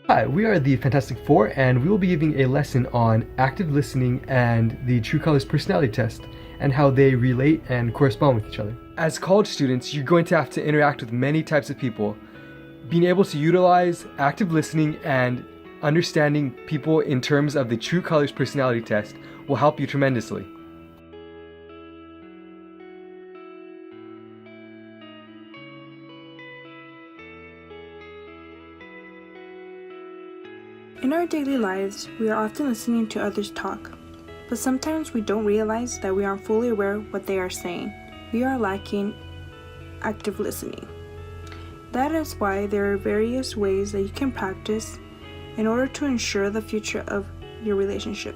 Hi, we are the Fantastic Four, and we will be giving a lesson on active listening and the True Colors personality test and how they relate and correspond with each other. As college students, you're going to have to interact with many types of people. Being able to utilize active listening and understanding people in terms of the True Colors personality test will help you tremendously. In our daily lives, we are often listening to others talk, but sometimes we don't realize that we aren't fully aware of what they are saying. We are lacking active listening. That is why there are various ways that you can practice in order to ensure the future of your relationship.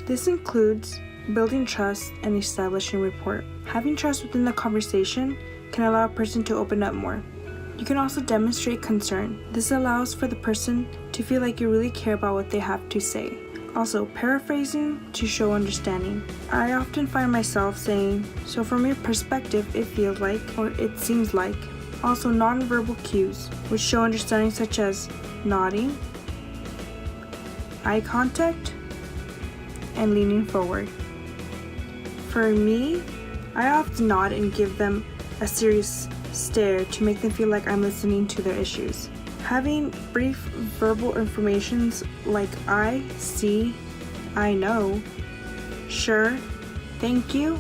This includes building trust and establishing rapport. Having trust within the conversation can allow a person to open up more. You can also demonstrate concern. This allows for the person to feel like you really care about what they have to say. Also, paraphrasing to show understanding. I often find myself saying, "So from your perspective, it feels like," or "it seems like." Also, nonverbal cues, which show understanding, such as nodding, eye contact, and leaning forward. For me, I often nod and give them a serious stare to make them feel like I'm listening to their issues. Having brief verbal informations like "I see," "I know," "sure," "thank you,"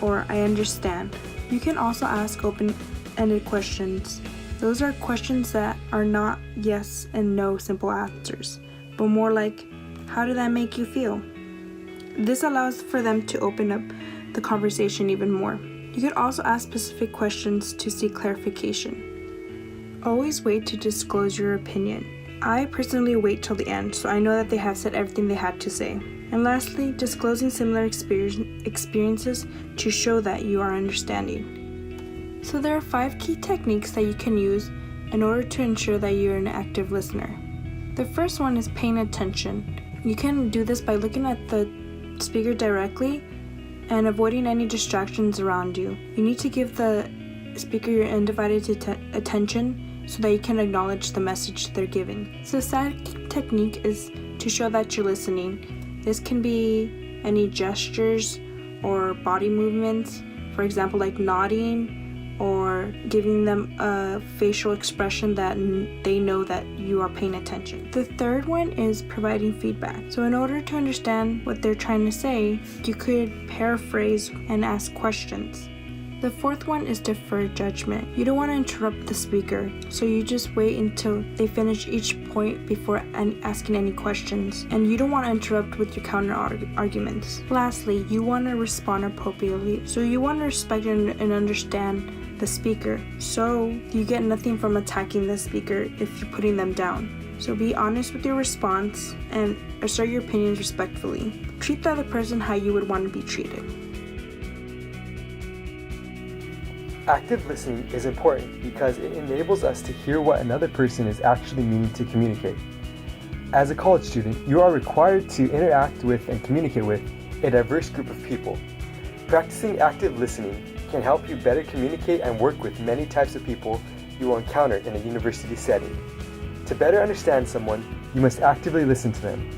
or "I understand." You can also ask open-ended questions. Those are questions that are not yes and no simple answers, but more like, "How did that make you feel?" This allows for them to open up the conversation even more. You could also ask specific questions to seek clarification. Always wait to disclose your opinion. I personally wait till the end, so I know that they have said everything they had to say. And lastly, disclosing similar experiences to show that you are understanding. So there are 5 key techniques that you can use in order to ensure that you're an active listener. The first one is paying attention. You can do this by looking at the speaker directly and avoiding any distractions around you. You need to give the speaker your undivided attention so that you can acknowledge the message they're giving. So the second technique is to show that you're listening. This can be any gestures or body movements, for example, like nodding or giving them a facial expression that they know that you are paying attention. The third one is providing feedback. So in order to understand what they're trying to say, you could paraphrase and ask questions. The fourth one is defer judgment. You don't want to interrupt the speaker, so you just wait until they finish each point before asking any questions, and you don't want to interrupt with your counter arguments. Lastly, you want to respond appropriately, so you want to respect and understand the speaker, so you get nothing from attacking the speaker if you're putting them down. So be honest with your response and assert your opinions respectfully. Treat the other person how you would want to be treated. Active listening is important because it enables us to hear what another person is actually meaning to communicate. As a college student, you are required to interact with and communicate with a diverse group of people. Practicing active listening can help you better communicate and work with many types of people you will encounter in a university setting. To better understand someone, you must actively listen to them.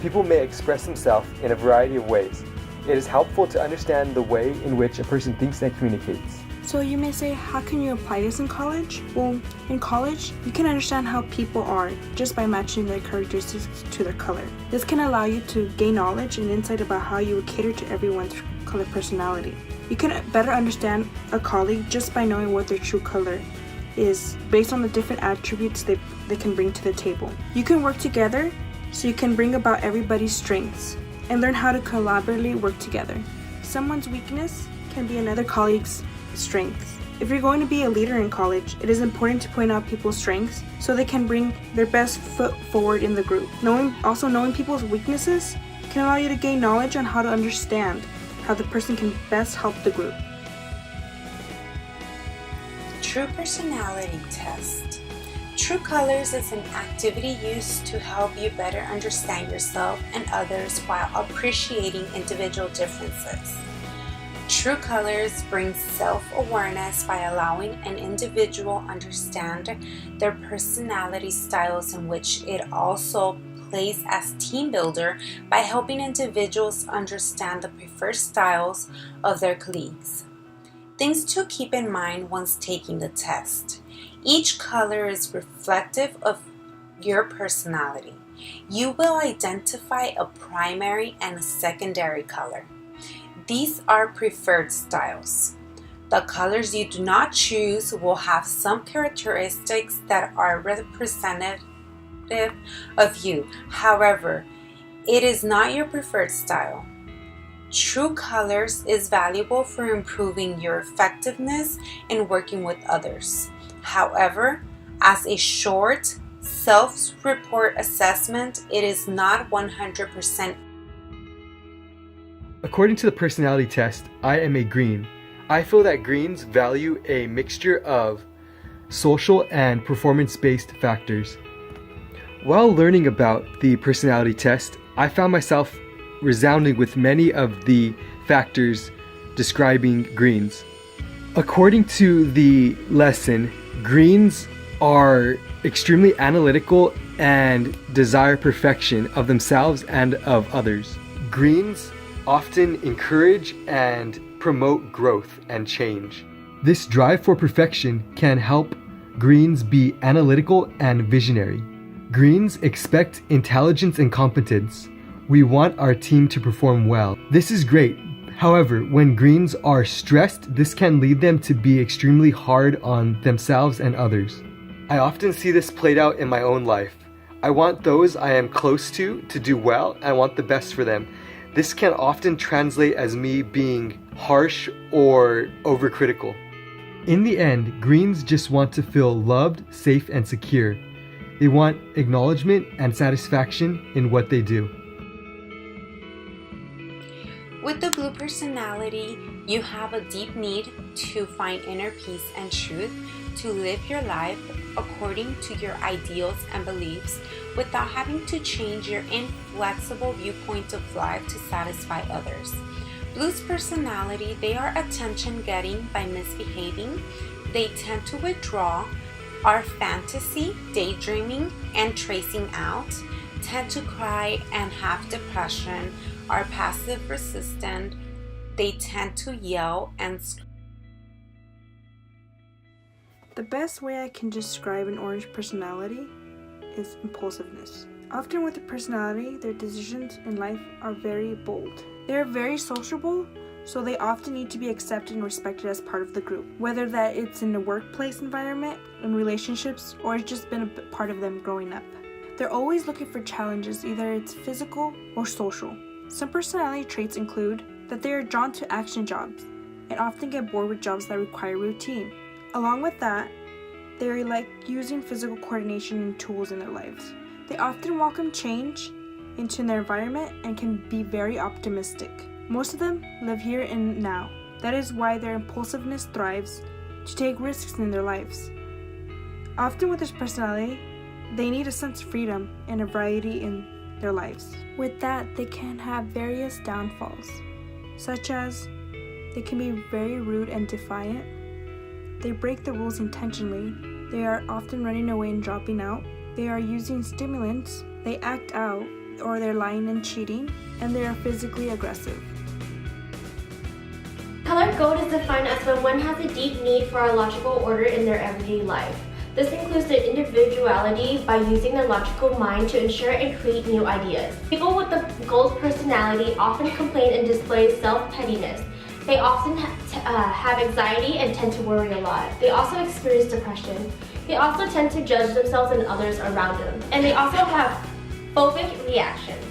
People may express themselves in a variety of ways. It is helpful to understand the way in which a person thinks and communicates. So you may say, how can you apply this in college? Well, in college, you can understand how people are just by matching their characteristics to their color. This can allow you to gain knowledge and insight about how you would cater to everyone's color personality. You can better understand a colleague just by knowing what their true color is based on the different attributes they can bring to the table. You can work together so you can bring about everybody's strengths and learn how to collaboratively work together. Someone's weakness can be another colleague's strengths. If you're going to be a leader in college, it is important to point out people's strengths so they can bring their best foot forward in the group. Knowing people's weaknesses can allow you to gain knowledge on how to understand how the person can best help the group. True Personality Test. True Colors is an activity used to help you better understand yourself and others while appreciating individual differences. True colors bring self-awareness by allowing an individual understand their personality styles, in which it also plays as team builder by helping individuals understand the preferred styles of their colleagues. Things to keep in mind once taking the test. Each color is reflective of your personality. You will identify a primary and a secondary color. These are preferred styles. The colors you do not choose will have some characteristics that are representative of you. However, it is not your preferred style. True colors is valuable for improving your effectiveness in working with others. However, as a short self-report assessment, it is not 100%. According to the personality test, I am a green. I feel that greens value a mixture of social and performance-based factors. While learning about the personality test, I found myself resounding with many of the factors describing greens. According to the lesson, greens are extremely analytical and desire perfection of themselves and of others. Greens often encourage and promote growth and change. This drive for perfection can help greens be analytical and visionary. Greens expect intelligence and competence. We want our team to perform well. This is great. However, when greens are stressed, this can lead them to be extremely hard on themselves and others. I often see this played out in my own life. I want those I am close to do well. I want the best for them. This can often translate as me being harsh or overcritical. In the end, greens just want to feel loved, safe, and secure. They want acknowledgement and satisfaction in what they do. With the blue personality, you have a deep need to find inner peace and truth, to live your life according to your ideals and beliefs without having to change your inflexible viewpoint of life to satisfy others. Blue's personality, they are attention-getting by misbehaving. They tend to withdraw, are fantasy, daydreaming, and tracing out, tend to cry and have depression, are passive resistant. They tend to yell and scream. The best way I can describe an orange personality is impulsiveness. Often with a personality, their decisions in life are very bold. They are very sociable, so they often need to be accepted and respected as part of the group, whether that it's in a workplace environment, in relationships, or it's just been a part of them growing up. They're always looking for challenges, either it's physical or social. Some personality traits include that they are drawn to action jobs and often get bored with jobs that require routine. Along with that, they like using physical coordination and tools in their lives. They often welcome change into their environment and can be very optimistic. Most of them live here and now. That is why their impulsiveness thrives to take risks in their lives. Often with this personality, they need a sense of freedom and a variety in their lives. With that, they can have various downfalls, such as they can be very rude and defiant. They break the rules intentionally. They are often running away and dropping out. They are using stimulants. They act out, or they're lying and cheating, and they are physically aggressive. Color gold is defined as when one has a deep need for a logical order in their everyday life. This includes the individuality by using their logical mind to ensure and create new ideas. People with the gold personality often complain and display self-pettiness. They often have anxiety and tend to worry a lot. They also experience depression. They also tend to judge themselves and others around them. And they also have phobic reactions.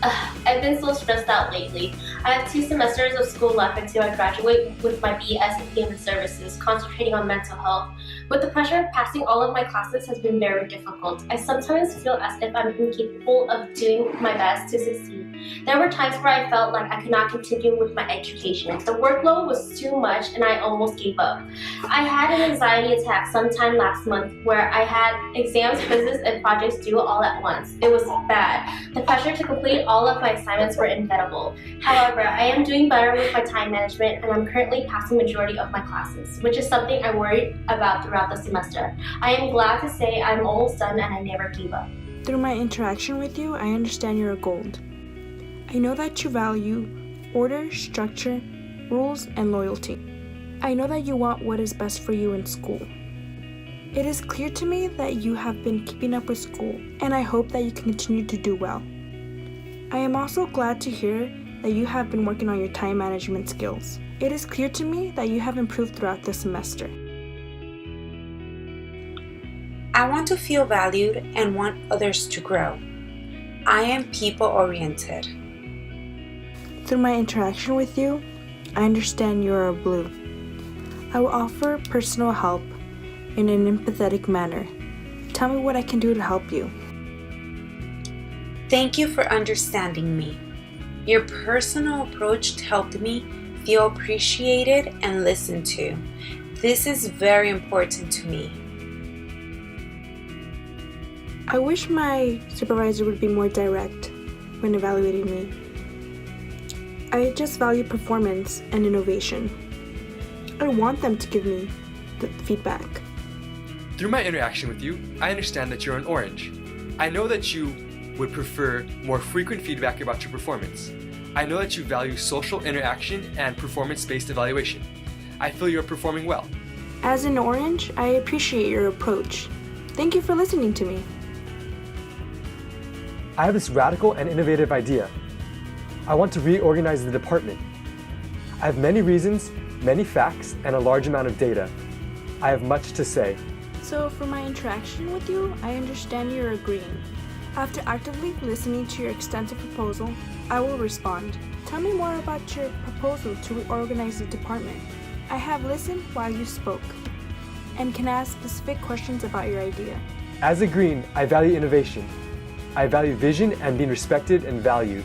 I've been so stressed out lately. I have 2 semesters of school left until I graduate with my BS in Human Services, concentrating on mental health. With the pressure of passing all of my classes has been very difficult. I sometimes feel as if I'm incapable of doing my best to succeed. There were times where I felt like I could not continue with my education. The workload was too much and I almost gave up. I had an anxiety attack sometime last month where I had exams, quizzes, and projects due all at once. It was bad. The pressure to complete all of my assignments were inevitable. However, I am doing better with my time management and I'm currently passing majority of my classes, which is something I worried about throughout the semester. I am glad to say I'm almost done and I never gave up. Through my interaction with you, I understand you're a gold. I know that you value order, structure, rules, and loyalty. I know that you want what is best for you in school. It is clear to me that you have been keeping up with school, and I hope that you continue to do well. I am also glad to hear that you have been working on your time management skills. It is clear to me that you have improved throughout the semester. I want to feel valued and want others to grow. I am people-oriented. Through my interaction with you, I understand you are a blue. I will offer personal help in an empathetic manner. Tell me what I can do to help you. Thank you for understanding me. Your personal approach helped me feel appreciated and listened to. This is very important to me. I wish my supervisor would be more direct when evaluating me. I just value performance and innovation. I want them to give me the feedback. Through my interaction with you, I understand that you're an orange. I know that you would prefer more frequent feedback about your performance. I know that you value social interaction and performance-based evaluation. I feel you're performing well. As an orange, I appreciate your approach. Thank you for listening to me. I have this radical and innovative idea. I want to reorganize the department. I have many reasons, many facts, and a large amount of data. I have much to say. So for my interaction with you, I understand you're agreeing. After actively listening to your extensive proposal, I will respond. Tell me more about your proposal to reorganize the department. I have listened while you spoke and can ask specific questions about your idea. As a green, I value innovation. I value vision and being respected and valued.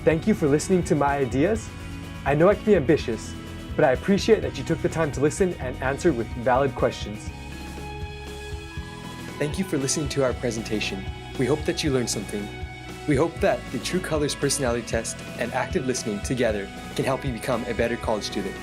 Thank you for listening to my ideas. I know I can be ambitious, but I appreciate that you took the time to listen and answer with valid questions. Thank you for listening to our presentation. We hope that you learned something. We hope that the True Colors personality test and active listening together can help you become a better college student.